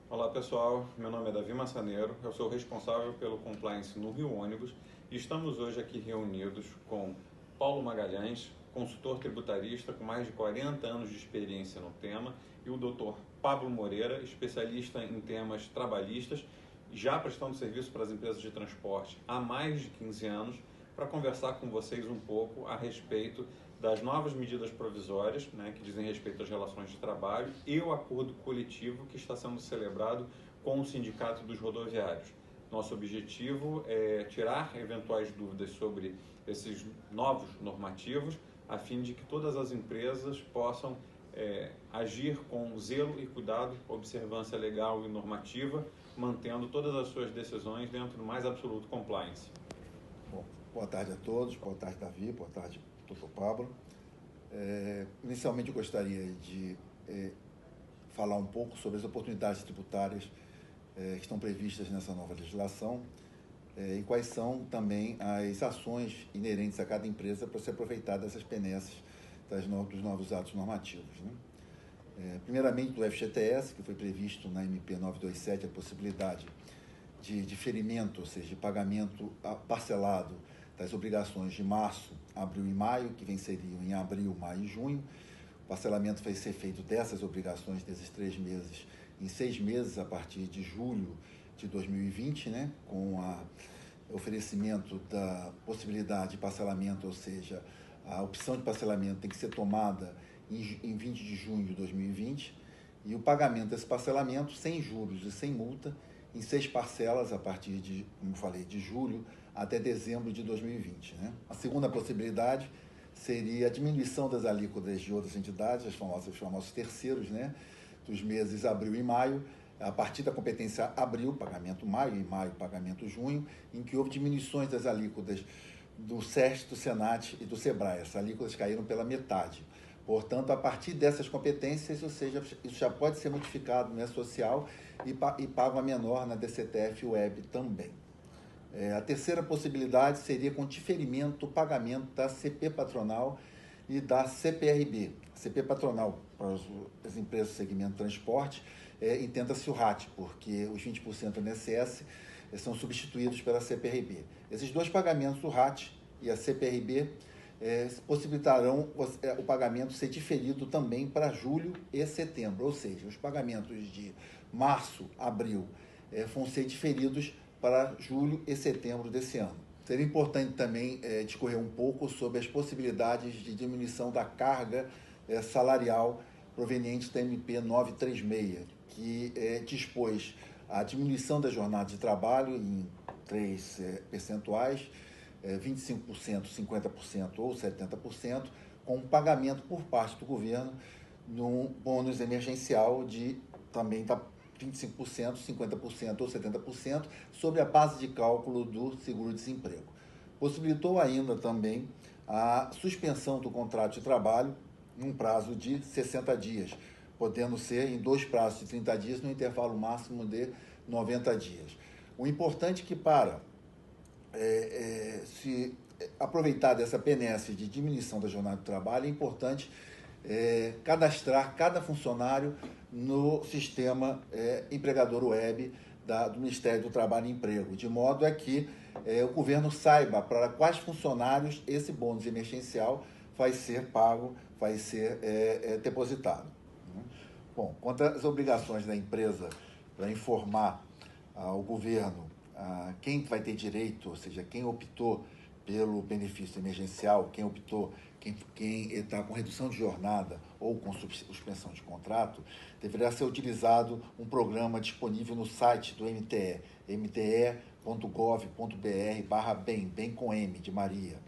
Olá pessoal, meu nome é Davi Massaneiro, eu sou responsável pelo compliance no Rio Ônibus e estamos hoje aqui reunidos com Paulo Magalhães, consultor tributarista com mais de 40 anos de experiência no tema, e o Dr. Pablo Moreira, especialista em temas trabalhistas, já prestando serviço para as empresas de transporte há mais de 15 anos, para conversar com vocês um pouco a respeito das novas medidas provisórias, que dizem respeito às relações de trabalho, e o acordo coletivo que está sendo celebrado com o Sindicato dos Rodoviários. Nosso objetivo é tirar eventuais dúvidas sobre esses novos normativos, a fim de que todas as empresas possam agir com zelo e cuidado, observância legal e normativa, mantendo todas as suas decisões dentro do mais absoluto compliance. Bom, boa tarde a todos, boa tarde Davi, boa tarde Dr. Pablo. Inicialmente eu gostaria de falar um pouco sobre as oportunidades tributárias que estão previstas nessa nova legislação e quais são também as ações inerentes a cada empresa para se aproveitar dessas benesses dos novos atos normativos, né? Primeiramente, do FGTS, que foi previsto na MP 927 a possibilidade de diferimento, ou seja, de pagamento parcelado das obrigações de março, abril e maio, que venceriam em abril, maio e junho. O parcelamento vai ser feito dessas obrigações, desses 3 meses, em 6 meses, a partir de julho de 2020, né, com o oferecimento da possibilidade de parcelamento, ou seja, a opção de parcelamento tem que ser tomada em 20 de junho de 2020, e o pagamento desse parcelamento, sem juros e sem multa, em 6 parcelas, a partir de, como falei, de julho até dezembro de 2020. Né? A segunda possibilidade seria a diminuição das alíquotas de outras entidades, os famosos terceiros, né? Dos meses abril e maio, a partir da competência abril, pagamento maio, e maio, pagamento junho, em que houve diminuições das alíquotas do SESC, do SENAT e do SEBRAE. Essas alíquotas caíram pela metade. Portanto, a partir dessas competências, ou seja, isso já pode ser modificado no social e pago a menor na DCTF Web também. A terceira possibilidade seria com diferimento o pagamento da CP patronal e da CPRB. A CP patronal, para as empresas do segmento de transporte, entenda-se o RAT, porque os 20% do INSS são substituídos pela CPRB. Esses dois pagamentos, o RAT e a CPRB, possibilitarão o pagamento ser diferido também para julho e setembro, ou seja, os pagamentos de março, abril, vão ser diferidos para julho e setembro desse ano. Seria importante também discorrer um pouco sobre as possibilidades de diminuição da carga salarial proveniente da MP 936, que dispôs a diminuição da jornada de trabalho em 3 percentuais, 25%, 50% ou 70%, com pagamento por parte do governo num bônus emergencial de também 25%, 50% ou 70% sobre a base de cálculo do seguro-desemprego. Possibilitou ainda também a suspensão do contrato de trabalho num prazo de 60 dias, podendo ser em 2 prazos de 30 dias no intervalo máximo de 90 dias. O importante é que para se aproveitar dessa benesse de diminuição da jornada de trabalho, é importante cadastrar cada funcionário no sistema empregador web do Ministério do Trabalho e Emprego, de modo a que o governo saiba para quais funcionários esse bônus emergencial vai ser pago, vai ser depositado. Bom, quanto às obrigações da empresa para informar ao governo quem vai ter direito, ou seja, quem optou pelo benefício emergencial, quem está com redução de jornada ou com suspensão de contrato, deverá ser utilizado um programa disponível no site do MTE, mte.gov.br/bem, bem com M, de Maria.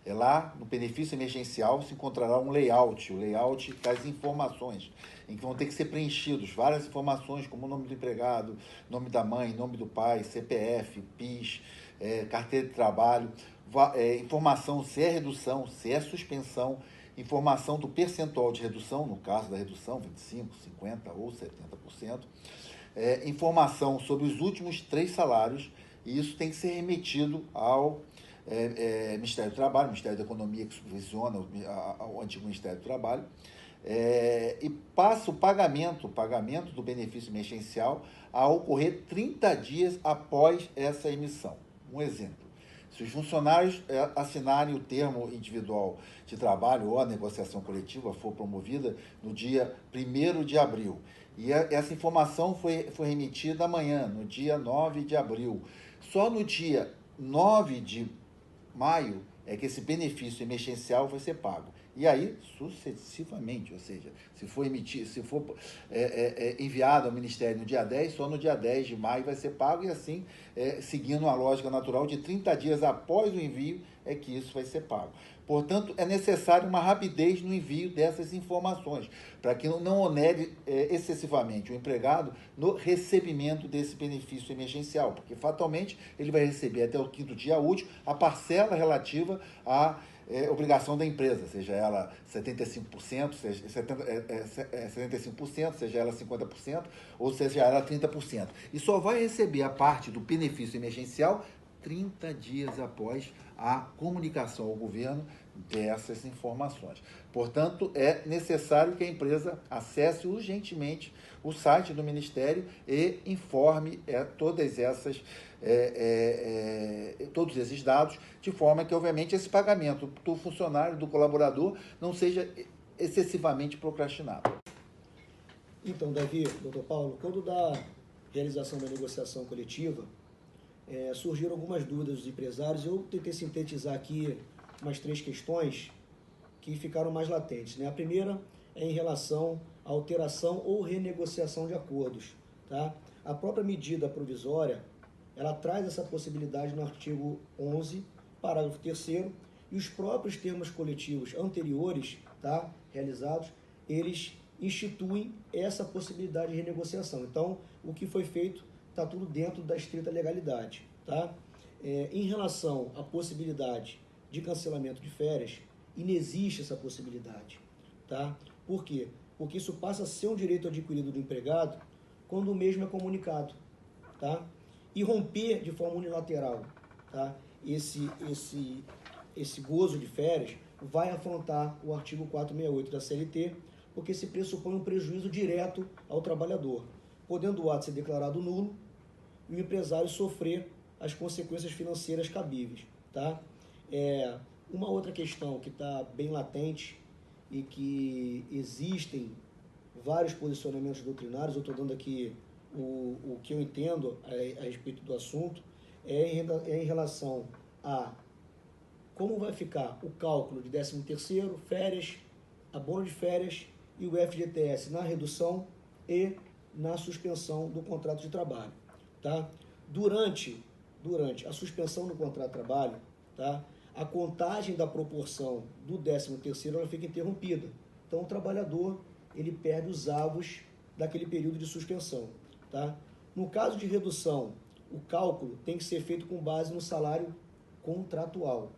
Lá, no benefício emergencial, se encontrará um layout, o layout das informações, em que vão ter que ser preenchidos várias informações, como o nome do empregado, nome da mãe, nome do pai, CPF, PIS, carteira de trabalho, informação se é redução, se é suspensão, informação do percentual de redução, no caso da redução, 25%, 50% ou 70%, informação sobre os últimos 3 salários, e isso tem que ser remetido ao Ministério do Trabalho, Ministério da Economia, que supervisiona ao antigo Ministério do Trabalho, e passa o pagamento do benefício emergencial a ocorrer 30 dias após essa emissão. Um exemplo. Se os funcionários assinarem o termo individual de trabalho ou a negociação coletiva for promovida no dia 1º de abril, e essa informação foi remetida amanhã, no dia 9 de abril, só no dia 9 de maio é que esse benefício emergencial vai ser pago. E aí, sucessivamente, ou seja, se for enviado ao Ministério no dia 10, só no dia 10 de maio vai ser pago, e assim, seguindo a lógica natural de 30 dias após o envio, é que isso vai ser pago. Portanto, é necessário uma rapidez no envio dessas informações, para que não onere excessivamente o empregado no recebimento desse benefício emergencial, porque fatalmente ele vai receber até o 5º dia útil a parcela relativa à obrigação da empresa, seja ela 75%, seja ela 50%, ou seja ela 30%. E só vai receber a parte do benefício emergencial 30 dias após a comunicação ao governo dessas informações. Portanto, é necessário que a empresa acesse urgentemente o site do Ministério e informe todos esses dados, de forma que, obviamente, esse pagamento do funcionário, do colaborador, não seja excessivamente procrastinado. Então, Davi, doutor Paulo, quando da realização da negociação coletiva, surgiram algumas dúvidas dos empresários. Eu tentei sintetizar aqui umas 3 questões que ficaram mais latentes, né? A primeira é em relação à alteração ou renegociação de acordos, tá? A própria medida provisória, ela traz essa possibilidade no artigo 11, parágrafo 3º, e os próprios termos coletivos anteriores, tá, realizados, eles instituem essa possibilidade de renegociação. Então, o que foi feito está tudo dentro da estrita legalidade, tá? Em relação à possibilidade de cancelamento de férias, inexiste essa possibilidade, tá? Por quê? Porque isso passa a ser um direito adquirido do empregado quando o mesmo é comunicado, tá? E romper de forma unilateral, tá, esse gozo de férias vai afrontar o artigo 468 da CLT, porque se pressupõe um prejuízo direto ao trabalhador, podendo o ato ser declarado nulo e o empresário sofrer as consequências financeiras cabíveis, tá? Uma outra questão que está bem latente e que existem vários posicionamentos doutrinários, eu estou dando aqui o que eu entendo a respeito do assunto, é em relação a como vai ficar o cálculo de 13º, férias, abono de férias e o FGTS na redução e na suspensão do contrato de trabalho, tá? Durante a suspensão do contrato de trabalho, tá, a contagem da proporção do 13º ela fica interrompida. Então, o trabalhador ele perde os avos daquele período de suspensão, tá? No caso de redução, o cálculo tem que ser feito com base no salário contratual,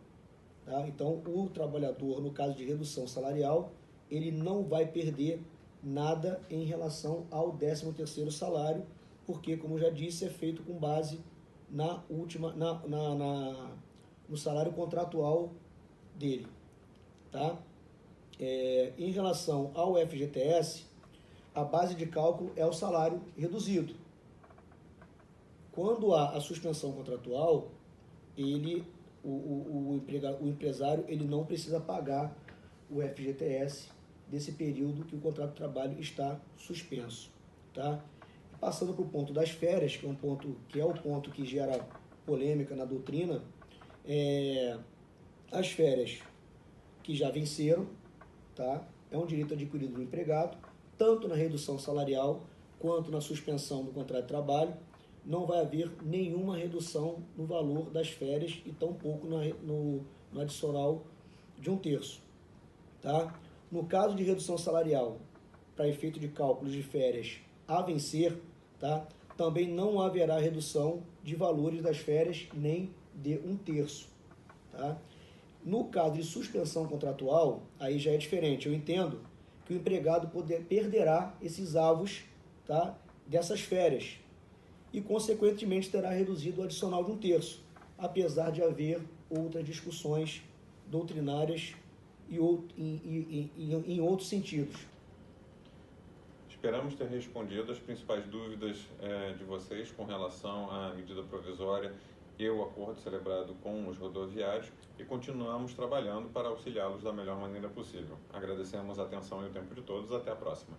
tá? Então, o trabalhador, no caso de redução salarial, ele não vai perder nada em relação ao 13º salário, porque, como eu já disse, é feito com base no salário contratual dele, tá? Em relação ao FGTS, a base de cálculo é o salário reduzido. Quando há a suspensão contratual, o empresário ele não precisa pagar o FGTS desse período que o contrato de trabalho está suspenso, tá? Passando para o ponto das férias, que é o ponto que gera polêmica na doutrina, as férias que já venceram, tá? É um direito adquirido do empregado, tanto na redução salarial quanto na suspensão do contrato de trabalho. Não vai haver nenhuma redução no valor das férias e tampouco no adicional de 1/3, tá? No caso de redução salarial, para efeito de cálculos de férias a vencer, tá, também não haverá redução de valores das férias nem de 1/3, tá? No caso de suspensão contratual, aí já é diferente. Eu entendo que o empregado perderá esses avos, tá, dessas férias e, consequentemente, terá reduzido o adicional de 1/3, apesar de haver outras discussões doutrinárias e em outros sentidos. Esperamos ter respondido as principais dúvidas de vocês com relação à medida provisória e o acordo celebrado com os rodoviários e continuamos trabalhando para auxiliá-los da melhor maneira possível. Agradecemos a atenção e o tempo de todos. Até a próxima.